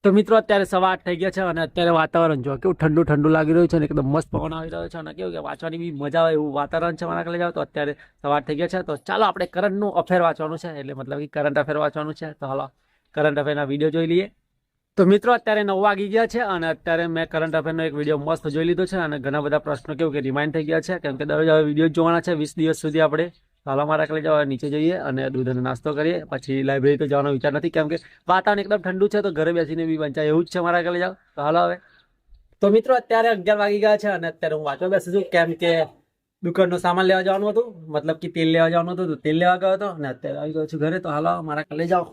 તો મિત્રો અત્યારે સવા 8 થઈ ગયા છે અને અત્યારે વાતાવરણ જો કેવું ઠંડુ ઠંડુ લાગી રહ્યું છે અને એકદમ મસ્ત પવન આવી રહ્યો છે અને કેવું કે વાંચવાની બી મજા આવે એવું વાતાવરણ છે મારા કલે જાવ. તો અત્યારે સવા 8 થઈ ગયા છે તો ચાલો આપણે કરંટનું અફેર વાંચવાનું છે, એટલે મતલબ કે કરંટ અફેર વાંચવાનું છે. તો હાલો કરંટ અફેરના વિડીયો જોઈ લઈએ. તો મિત્રો અત્યારે 9 વાગી ગયા છે અને અત્યારે મેં કરંટ અફેરનો એક વિડીયો મસ્ત જોઈ લીધો છે અને ઘણા બધા પ્રશ્નો કેવું કે રિમાઇન્ડ થઈ ગયા છે, કેમ કે દરરોજ હવે વિડીયો જોવાના છે 20 દિવસ સુધી આપણે. હાલો મારા કલે જવા નીચે જઈએ અને દૂધ અને નાસ્તો કરીએ, પછી લાઇબ્રેરી તો જવાનો વિચાર નથી કેમ કે વાતાવરણ એકદમ ઠંડુ છે, તો ઘરે બેસીને બી વંચાય એવું જ છે મારા કલે જાવ. તો હાલો હવે તો મિત્રો અત્યારે 11 વાગી ગયા છે અને અત્યારે હું વાંચવા બેસું છું, કેમ કે દુકાનનો સામાન લેવા જવાનું હતું, મતલબ કે તેલ લેવા જવાનું હતું, તો તેલ લેવા ગયો હતો અને અત્યારે આવી ગયો છું ઘરે. તો હાલો મારા કલે જાઓ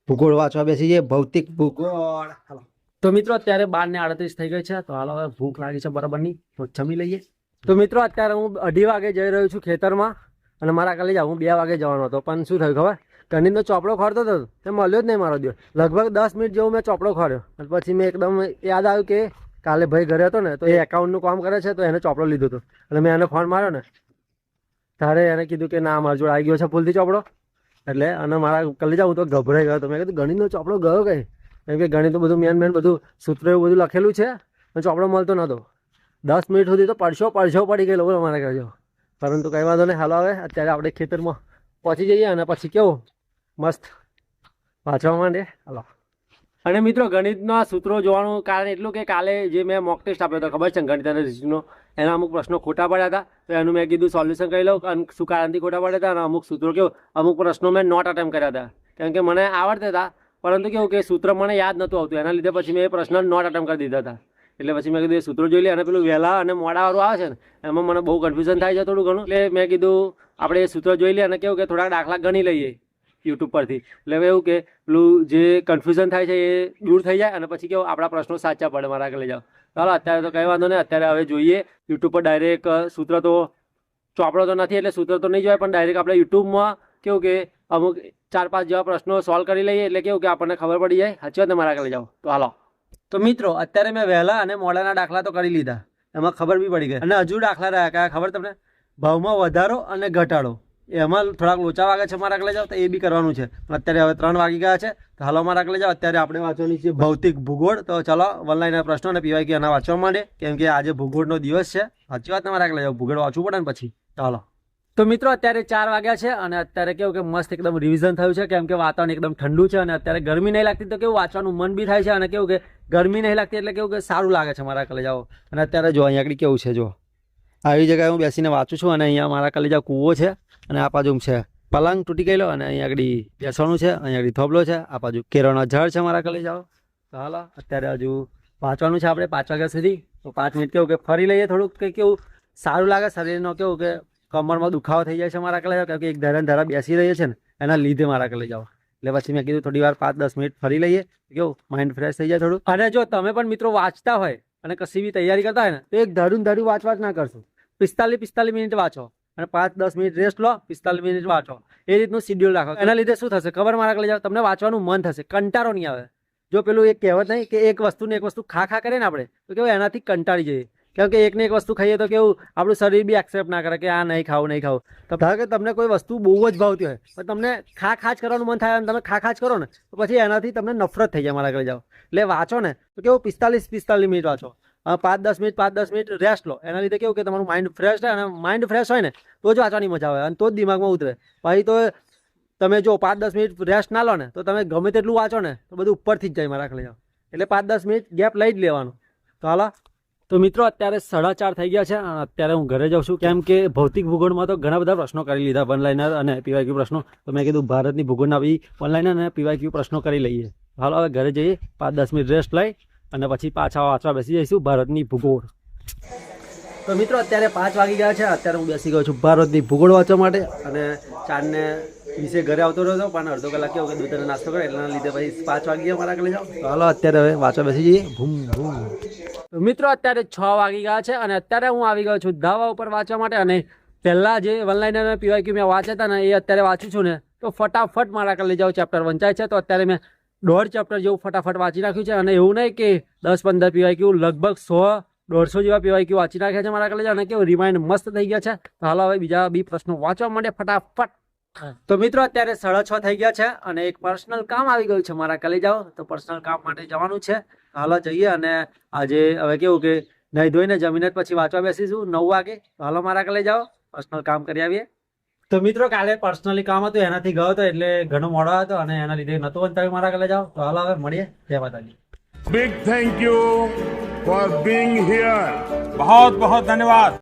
ભૂગોળ વાંચવા બેસી જઈએ, ભૌતિક ભૂગોળ. હાલો તો મિત્રો અત્યારે 12:38 થઈ ગઈ છે. તો હાલો હવે ભૂખ લાગી છે બરાબરની, તો જમી લઈએ. તો મિત્રો અત્યારે હું 2:30 વાગે જઈ રહ્યો છું ખેતરમાં અને મારા કાલે જાઉં 2 વાગે જવાનો હતો, પણ શું થયું ખબર, ગણિતનો ચોપડો ખોરતો હતો તે મળ્યો જ નહીં મારો દિવસ. લગભગ 10 મિનિટ જેવું મેં ચોપડો ખોર્યો અને પછી મેં એકદમ યાદ આવ્યું કે કાલે ભાઈ ઘરે હતો ને, તો એ એકાઉન્ટનું કામ કરે છે, તો એને ચોપડો લીધો હતો એટલે મેં એને ફોન માર્યો ને, ત્યારે એને કીધું કે ના મારા જોડે આવી ગયો છે ભૂલથી ચોપડો. એટલે અને મારા કલે જાઉં તો ગભરાઈ ગયો હતો. મેં કીધું ગણિતનો ચોપડો ગયો કઈ, કેમ કે ગણિતનું બધું મેન બધું સૂત્ર એવું બધું લખેલું છે અને ચોપડો મળતો નહોતો. 10 મિનિટ સુધી તો પડછો પડી ગયેલો બોલો મારા ઘરે. પરંતુ કંઈ વાંધો નહીં, હાલો હવે અત્યારે આપણે ખેતરમાં પહોંચી જઈએ અને પછી કેવું મસ્ત વાંચવા માંડે. હાલો અને મિત્રો ગણિતના સૂત્રો જોવાનું કારણ એટલું કે કાલે જે મેં મોક ટેસ્ટ આપ્યો હતો ખબર છે ગણિત અને રીઝનિંગનો, એના અમુક પ્રશ્નો ખોટા પડ્યા હતા, તો એનું મેં કીધું સોલ્યુશન કરી લઉં અને શું કારણથી ખોટા પડ્યા હતા. અને અમુક સૂત્રો કેવું અમુક પ્રશ્નો મેં નોટ અટેમ્પ કર્યા હતા, કેમ કે મને આવડતા હતા પરંતુ કેવું કે સૂત્ર મને યાદ નહોતું આવતું, એના લીધે પછી મેં એ પ્રશ્ન નોટ અટેમ્પ કરી દીધા હતા. એટલે પછી મેં કીધું એ સૂત્રો જોઈ લે. અને પેલું વહેલા અને મોડાવાળું આવે છે ને એમાં મને બહુ કન્ફ્યુઝન થાય છે થોડું ઘણું, એટલે મેં કીધું આપણે એ સૂત્ર જોઈ લઈએ અને કેવું કે થોડાક દાખલા ગણી લઈએ યુટ્યુબ પરથી. એટલે એવું કે પેલું જે કન્ફ્યુઝન થાય છે એ દૂર થઈ જાય અને પછી કેવું આપણા પ્રશ્નો સાચા પડે મારા આગળ લઈ જાઓ. ચાલો અત્યારે તો કંઈ વાંધો નહીં, અત્યારે હવે જોઈએ યુટ્યુબ પર ડાયરેક્ટ સૂત્ર તો ચોપડો તો નથી એટલે સૂત્ર તો નહીં જોવાય, પણ ડાયરેક્ટ આપણે યુટ્યુબમાં કેવું કે અમુક 4-5 જેવા પ્રશ્નો સોલ્વ કરી લઈએ એટલે કેવું કે આપણને ખબર પડી જાય. સાચી વાત ને મારા આગળ લઈ જાઓ. તો હાલો તો મિત્રો અત્યારે મેં વહેલા અને મોડાના દાખલા તો કરી લીધા, એમાં ખબર બી પડી ગઈ. અને હજુ દાખલા રહ્યા કયા ખબર તમને, ભાવમાં વધારો અને ઘટાડો, એમાં થોડાક લોચા વાગે છે મારા આગળ જાઓ, તો એ બી કરવાનું છે. પણ અત્યારે હવે 3 વાગી ગયા છે, તો હાલો મારા આગળ જાઓ. અત્યારે આપણે વાંચવાની છે ભૌતિક ભૂગોળ. તો ચાલો ઓનલાઈનના પ્રશ્નો અને પીવાય કે એના વાંચવા માંડે, કેમ કે આજે ભૂગોળનો દિવસ છે. સાચી વાત ને મારા આગળ જાઓ, ભૂગોળ વાંચવું પડે ને પછી. ચાલો તો મિત્રો અત્યારે 4 વાગ્યા છે અને અત્યારે કેવું કે મસ્ત એકદમ રિવિઝન થયું છે, કેમ કે વાતાવરણ એકદમ ઠંડુ છે અને અત્યારે ગરમી નહીં લાગતી, તો કેવું વાંચવાનું મન બી થાય છે અને કેવું કે ગરમી નહીં લાગતી એટલે કેવું કે સારું લાગે છે મારા કલે જાઓ. અને અત્યારે જો અહીંયા આગળ કેવું છે, જો આવી જગ્યાએ હું બેસીને વાંચું છું અને અહીંયા મારા કલે જાઓ કૂવો છે અને આ બાજુ છે પલંગ તૂટી ગયેલો અને અહીંયા આગળ બેસવાનું છે, અહીંયા આગળ થોબલો છે, આ બાજુ કેળાનો ઝાડ છે મારા કલે જાઓ. તો હાલો અત્યારે હજુ વાંચવાનું છે આપણે 5 વાગ્યા સુધી, તો 5 મિનિટ કેવું કે ફરી લઈએ, થોડુંક કંઈ કેવું સારું લાગે શરીરનો, કેવું કે કમરમાં દુખાવો થઈ જાય છે મારા કલે જાઓ, કેમ કે એક ધારા બેસી રહીએ છે ને એના લીધે મારા કલે જાઓ. એટલે પછી મેં કીધું થોડી વાર 5-10 મિનિટ ફરી લઈએ, કેવું માઇન્ડ ફ્રેશ થઈ જાય થોડું. અને જો તમે પણ મિત્રો વાંચતા હોય અને કશી બી તૈયારી કરતા હોય ને, તો એક ધારું વાંચવા જ ના કરશો. 45 મિનિટ વાંચો અને 5-10 મિનિટ રેસ્ટ લો, 45 મિનિટ વાંચો, એ રીતનું શિડ્યુલ રાખો. એના લીધે શું થશે ખબર મારા કલે જાઓ, તમને વાંચવાનું મન થશે, કંટાળો નહીં આવે. જો પેલું એક કહેવત નહીં કે એક વસ્તુ ખા કરે ને આપણે, તો કેવું એનાથી કંટાળી જઈએ, કેમ કે એકને એક વસ્તુ ખાઈએ તો કેવું આપણું શરીર બી એક્સેપ્ટ ના કરે કે આ નહીં ખાવું. તો ધારો કે તમને કોઈ વસ્તુ બહુ જ ભાવતી હોય પણ તમને ખા જ કરવાનું મન થાય અને તમે ખા જ કરો ને, તો પછી એનાથી તમને નફરત થઈ જાય મારા ઘરે જાઓ. એટલે વાંચો ને તો કેવું 45 મિનિટ વાંચો, 5-10 મિનિટ રેસ્ટ લો. એના લીધે કેવું કે તમારું માઇન્ડ ફ્રેશ થાય અને માઇન્ડ ફ્રેશ હોય ને તો જ વાંચવાની મજા આવે અને તો જ દિમાગમાં ઉતરે. પછી તો તમે જો 5-10 મિનિટ રેસ્ટ ના લો ને તો તમે ગમે તેટલું વાંચો ને તો બધું ઉપરથી જ જાય મારા ઘરે જાઓ. એટલે 5-10 મિનિટ ગેપ લઈ જ લેવાનું. તો હાલો તો મિત્રો અત્યારે 4:30 થઈ ગયા છે અને અત્યારે હું ઘરે જાઉં છું, કેમ કે ભૌતિક ભૂગોળમાં તો ઘણા બધા પ્રશ્નો કરી લીધા, વનલાઇનર અને પીવાયક્યુ પ્રશ્નો. તો મેં કીધું ભારતની ભૂગોળના બી ઓનલાઈન અને પીવાયક્યુ પ્રશ્નો કરી લઈએ. હાલો હવે ઘરે જઈએ, 5-10 મિનિટ રેસ્ટ લઈ અને પછી પાછા વાંચવા બેસી જઈશું ભારતની ભૂગોળ. તો મિત્રો અત્યારે 5 વાગી ગયા છે, અત્યારે હું બેસી ગયો છું ભારતની ભૂગોળ વાંચવા માટે. અને 4:20 ઘરે આવતો રહ્યો હતો, પણ અડધો કલાક કેવો કે દૂધ અને નાસ્તો કરે એટલા લીધે પછી 5 વાગી ગયા મારા કલે જાઓ. તો હાલો અત્યારે હવે વાંચવા બેસી જઈએ. તો મિત્રો અત્યારે 6 વાગી ગયા છે અને અત્યારે હું આવી ગયો છું ધાબા ઉપર વાંચવા માટે. અને પહેલાં જે વનલાઇનર અને પીવાયક્યુ મેં વાંચ્યા હતા ને એ અત્યારે વાંચું છું ને, તો ફટાફટ મારા કલે જાઓ ચેપ્ટર વંચાય છે. તો અત્યારે મેં 1.5 ચેપ્ટર જેવું ફટાફટ વાંચી નાખ્યું છે. અને એવું નહીં કે 10-15 પીવાયક્યુ, લગભગ 100-150 જેવા પીવાયક્યુ વાંચી નાખ્યા છે મારા કલે જાઓ. અને કેવું રિમાઇન્ડ મસ્ત થઈ ગયા છે. તો હાલો હવે બીજા બી પ્રશ્નો વાંચવા માંડે ફટાફટ. તો મિત્રો અત્યારે 6:30 થઈ ગયા છે અને એક પર્સનલ કામ આવી ગયું છે મારા કલે જાઓ તો પર્સનલ કામ માટે જવાનું છે. હાલો જઈએ અને આજે હવે કેવું કે નહીં ધોઈને જમીને જ પછી વાંચવા બેસીશું 9 વાગે. તો હાલો મારા કલે જાઓ પર્સનલ કામ કરી આવીએ. તો મિત્રો કાલે પર્સનલી કામ હતું એનાથી ગયો હતો એટલે ઘણો મોડો હતો અને એના લીધે નતું વંચાવ્યું મારા કલે જાઓ. તો હાલો હવે મળીએ. જય માતાજી. Big thank you for being here. बहुत बहुत धन्यवाद.